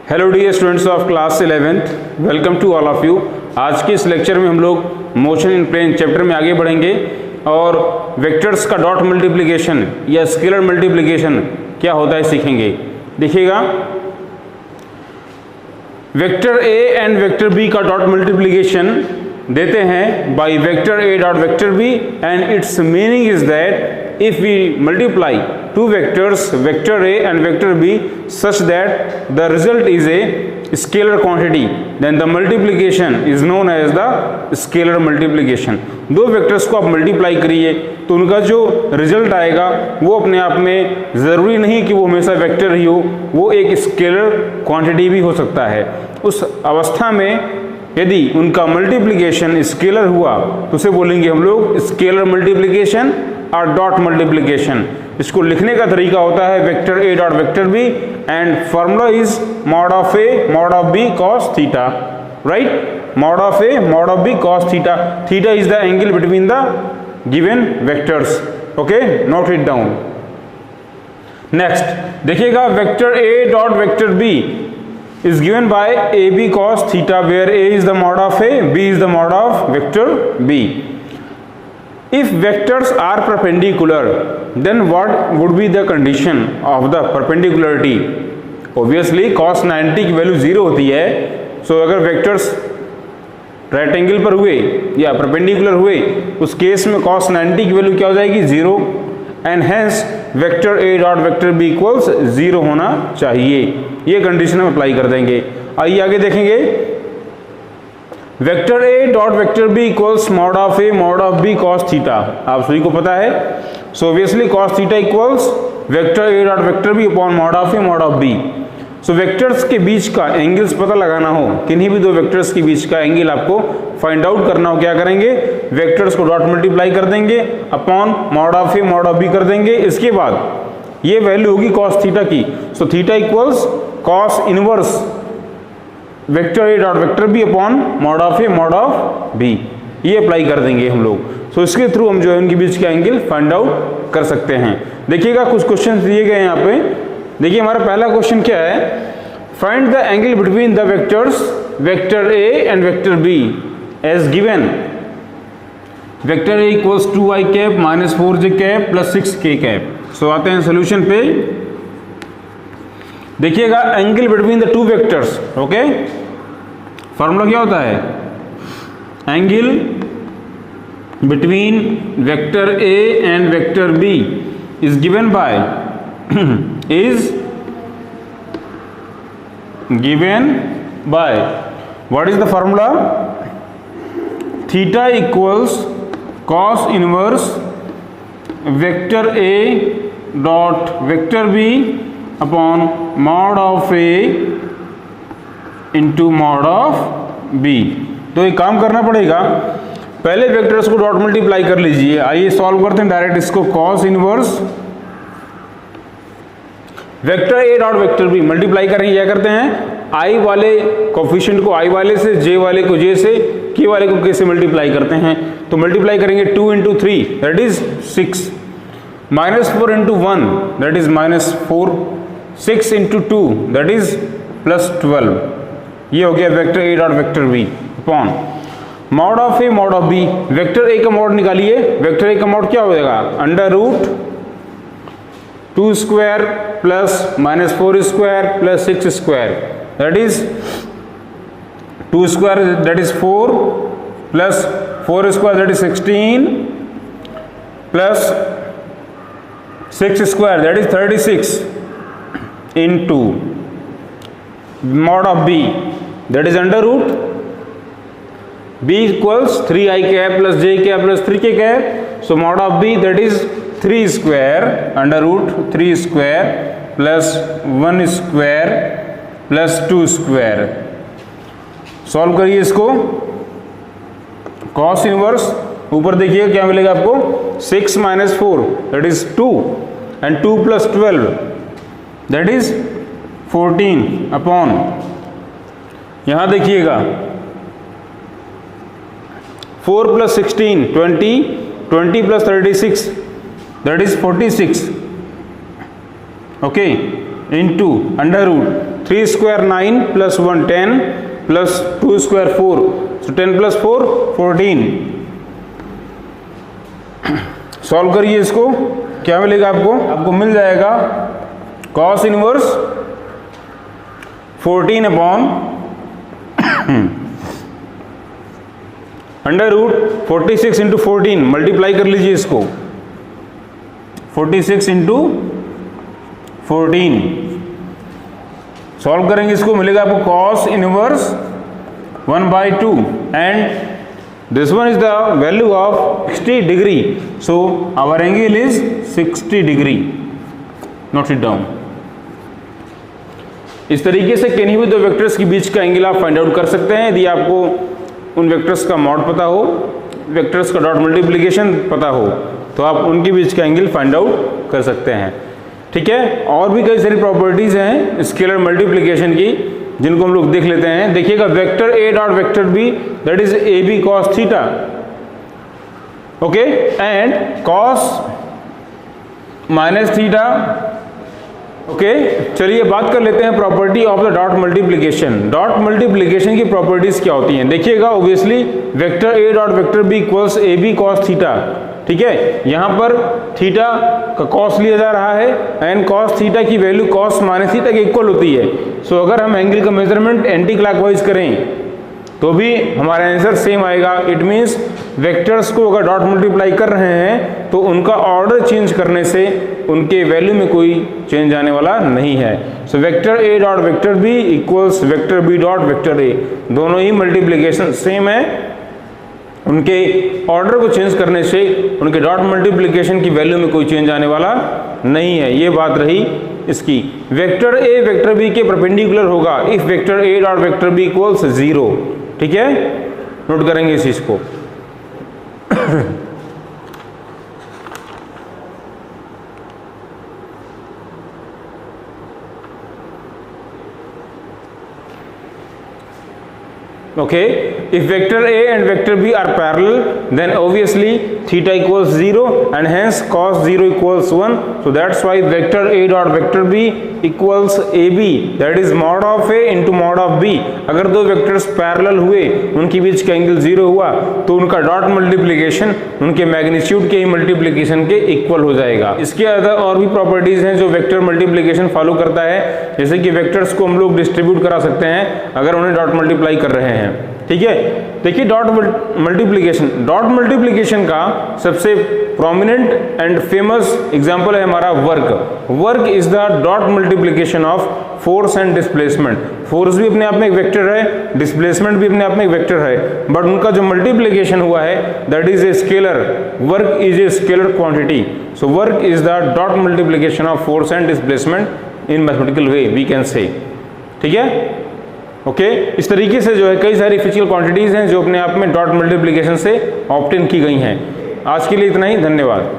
Hello dear students of class 11th, welcome to all of you. आज के इस lecture में हम लोग मोशन इन प्लेन चैप्टर में आगे बढ़ेंगे और वेक्टर्स का डॉट मल्टीप्लिकेशन या स्केलर मल्टीप्लिकेशन क्या होता है सीखेंगे। देखिएगा, vector A and vector B का डॉट मल्टीप्लिकेशन देते हैं by vector A dot vector B and its meaning is that if we multiply two vectors vector a and vector b such that the result is a scalar quantity, then the multiplication is known as the scalar multiplication। दो vectors को आप multiply करिए तो उनका जो result आएगा वो अपने आप में ज़रूरी नहीं कि वो हमेशा वेक्टर ही हो, वो एक स्केलर क्वांटिटी भी हो सकता है। उस अवस्था में यदि उनका मल्टीप्लिकेशन स्केलर हुआ तो उसे बोलेंगे हम लोग स्केलर मल्टीप्लिकेशन और डॉट मल्टीप्लिकेशन। इसको लिखने का तरीका होता है vector A dot vector B and formula is mod of A mod of B cos theta, right. Mod of A mod of B cos theta, theta is the angle between the given vectors. Okay, note it down. Next देखिएगा, vector A dot vector B is given by ab cos theta where a is the mod of a, b is the mod of vector b. If vectors are perpendicular, then what would be the condition of the perpendicularity? Obviously cos 90 की value 0 होती है, so अगर vectors right angle पर हुए या perpendicular हुए उस case में cos 90 की वैल्यू क्या हो जाएगी 0 and hence vector A dot vector B equals 0 होना चाहिए। ये कंडीशन हम अप्लाई कर देंगे। आइए आगे देखेंगे, vector A dot vector B equals mod of A mod of B cos theta. आप सभी को पता है, so obviously cos theta equals vector A dot vector B upon mod of A mod of B. So vectors के बीच का angles पता लगाना हो, किन्हीं भी दो वेक्टर्स के बीच का एंगल आपको फाइंड आउट करना हो, क्या करेंगे, वेक्टर्स को डॉट मल्टीप्लाई कर देंगे upon mod of A mod of B कर देंगे। इसके बाद ये वैल्यू होगी कॉस थीटा की, so theta equals cos inverse vector A dot vector B upon mod of A mod of B. ये अप्लाई कर देंगे हम लोग। सो इसके थ्रू हम जो है उनके बीच का एंगल फाइंड आउट कर सकते हैं। देखिएगा, कुछ क्वेश्चन दिए गए हैं यहाँ पे। देखिए हमारा पहला क्वेश्चन क्या है, find the angle between the vectors vector A and vector B as given. Vector A equals 2i cap minus 4j cap plus 6k cap. So आते हैं सोल्यूशन पे। देखिएगा, angle between the two vectors, okay, formula क्या होता है, angle between vector A and vector B is given by what is the formula, theta equals cos inverse vector a dot vector b upon mod of a into mod of b। तो एक काम करना पड़ेगा, पहले vectors co dot multiply कर लीजिए। आइए solve करते हैं डायरेक्ट इसको। cos inverse vector A dot vector B multiply करेंगे, क्या करते हैं, आई वाले कोफिशिएंट को आई वाले से, जे वाले को जे से, के वाले को के से मल्टीप्लाई करते हैं। तो मल्टीप्लाई करेंगे 2 into 3 that is 6, minus 4 into 1 that is minus 4, 6 into 2 that is plus 12। ये हो गया vector A dot vector B upon mod of A mod of B. Vector A का मॉड निकालिए, वेक्टर ए का मॉड क्या हो जाएगा, under root 2 square plus minus 4 square plus 6 square that is 2 square that is 4 plus 4 square that is 16 plus 6 square that is 36 into mod of B that is under root b equals 3i cap plus j cap प्लस 3k cap. So mod of b that is 3 square under root 3 square plus 1 square plus 2 square. Solve करिए इसको। Cos inverse ऊपर देखिए क्या मिलेगा आपको, 6 minus 4 that is 2 and 2 plus 12 that is 14 upon, यहां देखिएगा 4 plus 16 20, 20 plus 36 that is 46, okay, into under root 3 square 9 plus 1 10 plus 2 square 4, so 10 plus 4 14। Solve करिए इसको, क्या मिलेगा आपको? आपको मिल जाएगा cos inverse 14 upon under root 46 into 14, multiply कर लीजिए इसको, 46 इंटू 14 सॉल्व करेंगे इसको, मिलेगा आपको cos inverse 1/2 and this one is the value of 60 degree, so hour angle is 60 degree. Note it down. इस तरीके से किन्हीं भी दो वेक्टर्स के बीच का एंगल आप फाइंड आउट कर सकते हैं। यदि आपको उन वेक्टर्स का मॉड पता हो, वेक्टर्स का डॉट मल्टीप्लिकेशन पता हो, तो आप उनके बीच का एंगल फाइंड आउट कर सकते हैं। ठीक है, और भी कई सारी प्रॉपर्टीज हैं स्केलर मल्टीप्लिकेशन की, जिनको हम लोग देख लेते हैं। देखिएगा, vector A dot vector B that is A B cos theta, okay, and cos minus theta, okay. चलिए बात कर लेते हैं property of the dot multiplication. Dot multiplication की प्रॉपर्टीज क्या होती हैं? देखिएगा, obviously vector A dot vector B equals A B cos theta, ठीक है। यहां पर थीटा का कॉस लिया जा रहा है एंड कॉस थीटा की वैल्यू कॉस माइनस थीटा के इक्वल होती है। सो अगर हम एंगल का मेजरमेंट एंटी क्लॉकवाइज करें तो भी हमारा आंसर सेम आएगा। इट मीन्स वेक्टर्स को अगर डॉट मल्टीप्लाई कर रहे हैं तो उनका ऑर्डर चेंज करने से उनके वैल्यू में कोई चेंज आने वाला नहीं है। So vector A dot vector B equals vector B dot vector A, दोनों ही मल्टीप्लिकेशन सेम है, उनके ऑर्डर को चेंज करने से उनके डॉट मल्टीप्लिकेशन की वैल्यू में कोई चेंज आने वाला नहीं है। ये बात रही इसकी। वेक्टर ए वेक्टर बी के परपेंडिकुलर होगा if vector A dot vector B equals 0, ठीक है, नोट करेंगे इस चीज को। Okay, if vector A and vector B are parallel, then obviously theta equals 0 and hence cos 0 equals 1. So that's why vector A dot vector B equals AB, that is mod of A into mod of B. अगर दो vectors parallel हुए, उनके बीच का angle 0 हुआ, तो उनका dot multiplication उनके magnitude के ही मल्टीप्लिकेशन के इक्वल हो जाएगा। इसके अदर और भी प्रॉपर्टीज हैं जो वेक्टर मल्टीप्लिकेशन फॉलो करता है, जैसे कि वेक्टर्स को हम लोग डिस्ट्रीब्यूट करा सकते हैं अगर उन्हें डॉट मल्टीप्लाई कर रहे हैं, ठीक है। देखिए, डॉट मल्टीप्लिकेशन का सबसे प्रोमिनेंट एंड फेमस एग्जांपल है हमारा work. Work is the dot multiplication of force and displacement. Force भी अपने आप में एक वेक्टर है, डिस्प्लेसमेंट भी अपने आप में एक वेक्टर है, बट उनका जो मल्टीप्लिकेशन हुआ है that is a scalar. Work is a scalar quantity, so work is the dot multiplication of force and displacement in mathematical way we can say, ठीक है, ओके। इस तरीके से जो है कई सारी फिजिकल क्वांटिटीज हैं जो अपने आप में डॉट मल्टीप्लिकेशन से ऑब्टेन की गई हैं। आज के लिए इतना ही, धन्यवाद।